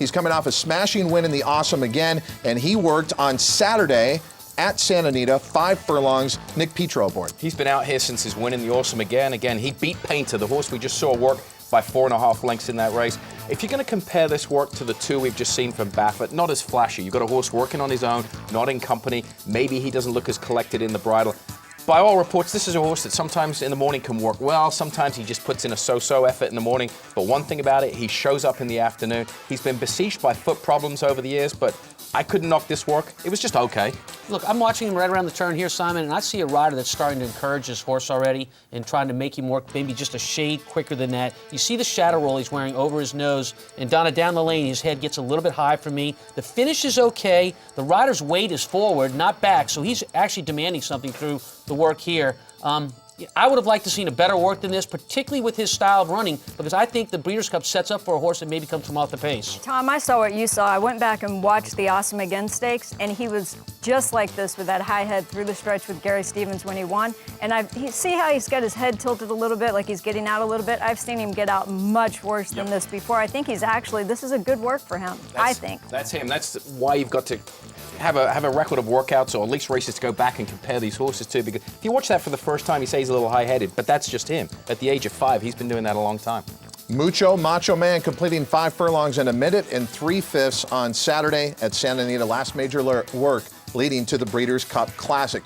He's coming off a smashing win in the Awesome Again, and he worked on Saturday at Santa Anita, 5 furlongs. Nick Petro aboard. He's been out here since his win in the Awesome Again. Again, he beat Painter, the horse we just saw work by 4.5 lengths in that race. If you're going to compare this work to the 2 we've just seen from Baffert, not as flashy. You've got a horse working on his own, not in company. Maybe he doesn't look as collected in the bridle. By all reports, this is a horse that sometimes in the morning can work well. Sometimes he just puts in a so-so effort in the morning. But one thing about it, he shows up in the afternoon. He's been besieged by foot problems over the years, but I couldn't knock this work. It was just okay. Look, I'm watching him right around the turn here, Simon, and I see a rider that's starting to encourage this horse already and trying to make him work maybe just a shade quicker than that. You see the shadow roll he's wearing over his nose, and Donna, down the lane, his head gets a little bit high for me. The finish is okay. The rider's weight is forward, not back, so he's actually demanding something through the work here. I would have liked to seen a better work than this, particularly with his style of running, because I think the Breeders' Cup sets up for a horse that maybe comes from off the pace. Tom, I saw what you saw. I went back and watched the Awesome Again Stakes, and he was just like this with that high head through the stretch with Gary Stevens when he won. And see how he's got his head tilted a little bit, like he's getting out a little bit? I've seen him get out much worse than this before. I think this is a good work for him, I think. That's him. That's why you've got to have a record of workouts, or at least races to go back and compare these horses to. Because if you watch that for the first time, you say he's a little high-headed, but that's just him. At the age of 5, he's been doing that a long time. Mucho, Macho Man, completing 5 furlongs in a minute and 3/5 on Saturday at Santa Anita. Last major work leading to the Breeders' Cup Classic.